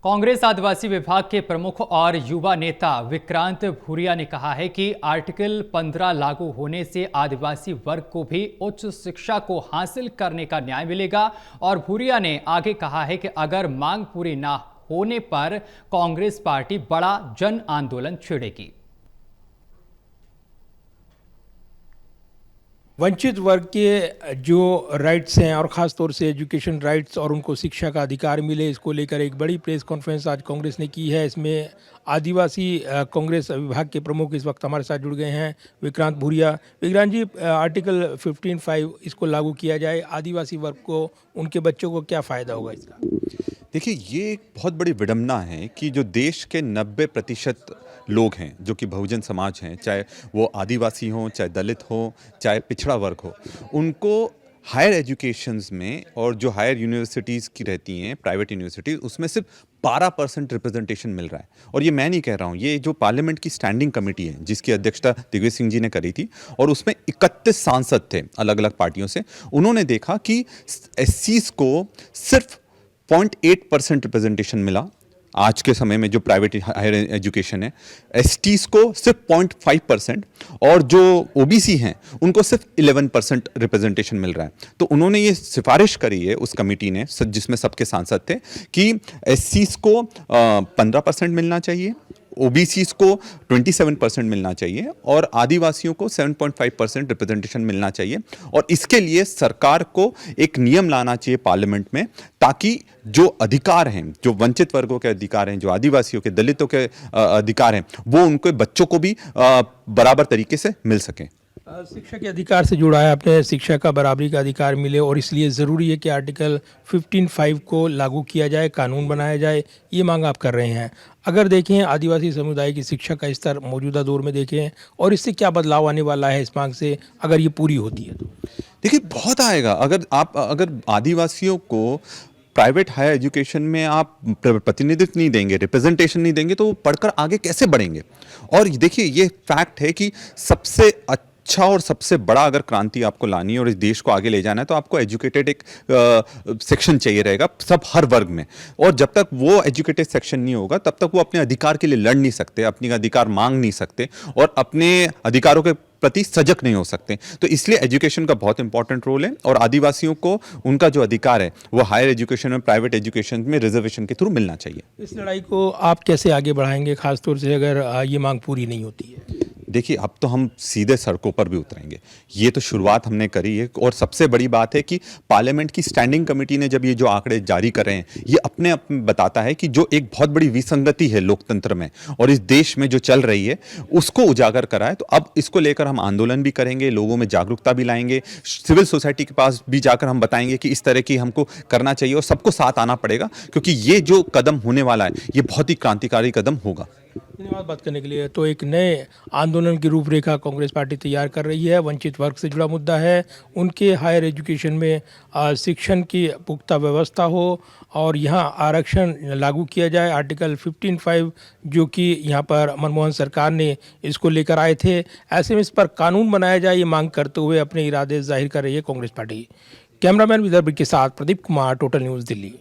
कांग्रेस आदिवासी विभाग के प्रमुख और युवा नेता विक्रांत भूरिया ने कहा है कि आर्टिकल 15 लागू होने से आदिवासी वर्ग को भी उच्च शिक्षा को हासिल करने का न्याय मिलेगा। और भूरिया ने आगे कहा है कि अगर मांग पूरी ना होने पर कांग्रेस पार्टी बड़ा जन आंदोलन छेड़ेगी। वंचित वर्ग के जो राइट्स हैं और ख़ास तौर से एजुकेशन राइट्स और उनको शिक्षा का अधिकार मिले, इसको लेकर एक बड़ी प्रेस कॉन्फ्रेंस आज कांग्रेस ने की है। इसमें आदिवासी कांग्रेस विभाग के प्रमुख इस वक्त हमारे साथ जुड़ गए हैं, विक्रांत भूरिया। विक्रांत जी, आर्टिकल 15(5) इसको लागू किया जाए, आदिवासी वर्ग को, उनके बच्चों को क्या फ़ायदा होगा इसका? देखिए, ये एक बहुत बड़ी विडंबना है कि जो देश के 90% लोग हैं, जो कि बहुजन समाज हैं, चाहे वो आदिवासी हों, चाहे दलित हों, चाहे पिछड़ा वर्ग हो, उनको हायर एजुकेशंस में और जो हायर यूनिवर्सिटीज़ की रहती हैं, प्राइवेट यूनिवर्सिटीज़, उसमें सिर्फ 12% रिप्रेजेंटेशन मिल रहा है। और ये मैं नहीं कह रहा हूँ, ये जो पार्लियामेंट की स्टैंडिंग कमेटी है, जिसकी अध्यक्षता दिग्विजय सिंह जी ने करी थी, और उसमें 31 सांसद थे अलग अलग पार्टियों से, उन्होंने देखा कि एससीज को सिर्फ 0.8% रिप्रेजेंटेशन मिला। आज के समय में जो प्राइवेट हायर एजुकेशन है, एसटीज को सिर्फ 0.5% और जो ओबीसी हैं उनको सिर्फ 11% रिप्रेजेंटेशन मिल रहा है। तो उन्होंने ये सिफारिश करी है उस कमेटी ने, जिसमें सबके सांसद थे, कि एससीज को 15% मिलना चाहिए, ओबीसीज को 27% मिलना चाहिए और आदिवासियों को 7.5% रिप्रेजेंटेशन मिलना चाहिए। और इसके लिए सरकार को एक नियम लाना चाहिए पार्लियामेंट में, ताकि जो अधिकार हैं, जो वंचित वर्गों के अधिकार हैं, जो आदिवासियों के, दलितों के अधिकार हैं, वो उनके बच्चों को भी बराबर तरीके से मिल सकें। शिक्षा के अधिकार से जुड़ा है आपने, शिक्षा का बराबरी का अधिकार मिले, और इसलिए ज़रूरी है कि आर्टिकल 15(5) को लागू किया जाए, कानून बनाया जाए, ये मांग आप कर रहे हैं। अगर देखें आदिवासी समुदाय की शिक्षा का स्तर मौजूदा दौर में देखें, और इससे क्या बदलाव आने वाला है इस मांग से, अगर ये पूरी होती है तो? देखिए, बहुत आएगा। अगर आदिवासियों को प्राइवेट हायर एजुकेशन में आप प्रतिनिधित्व नहीं देंगे, रिप्रेजेंटेशन नहीं देंगे, तो वो पढ़कर आगे कैसे बढ़ेंगे? और देखिए, ये फैक्ट है कि सबसे अच्छा और सबसे बड़ा अगर क्रांति आपको लानी है और इस देश को आगे ले जाना है, तो आपको एजुकेटेड एक सेक्शन चाहिए रहेगा, सब हर वर्ग में। और जब तक वो एजुकेटेड सेक्शन नहीं होगा, तब तक वो अपने अधिकार के लिए लड़ नहीं सकते, अपने अधिकार मांग नहीं सकते और अपने अधिकारों के प्रति सजग नहीं हो सकते। तो इसलिए एजुकेशन का बहुत इंपॉर्टेंट रोल है और आदिवासियों को उनका जो अधिकार है वो हायर एजुकेशन और प्राइवेट एजुकेशन में रिजर्वेशन के थ्रू मिलना चाहिए। इस लड़ाई को आप कैसे आगे बढ़ाएंगे, खासतौर से अगर ये मांग पूरी नहीं होती है? देखिए, अब तो हम सीधे सड़कों पर भी उतरेंगे। ये तो शुरुआत हमने करी है और सबसे बड़ी बात है कि पार्लियामेंट की स्टैंडिंग कमेटी ने जब ये जो आंकड़े जारी कर रहे हैं, ये अपने आप में बताता है कि जो एक बहुत बड़ी विसंगति है लोकतंत्र में और इस देश में जो चल रही है, उसको उजागर करा है। तो अब इसको लेकर हम आंदोलन भी करेंगे, लोगों में जागरूकता भी लाएंगे, सिविल सोसाइटी के पास भी जाकर हम बताएंगे कि इस तरह की हमको करना चाहिए और सबको साथ आना पड़ेगा, क्योंकि ये जो कदम होने वाला है, ये बहुत ही क्रांतिकारी कदम होगा। धन्यवाद बात करने के लिए। तो एक नए आंदोलन की रूपरेखा कांग्रेस पार्टी तैयार कर रही है। वंचित वर्ग से जुड़ा मुद्दा है, उनके हायर एजुकेशन में शिक्षण की पुख्ता व्यवस्था हो और यहाँ आरक्षण लागू किया जाए। आर्टिकल 15(5) जो कि यहाँ पर मनमोहन सरकार ने इसको लेकर आए थे, ऐसे में इस पर कानून बनाया जाए, ये मांग करते हुए अपने इरादे जाहिर कर रही है कांग्रेस पार्टी। कैमरामैन विदर्भ के साथ प्रदीप कुमार, टोटल न्यूज़, दिल्ली।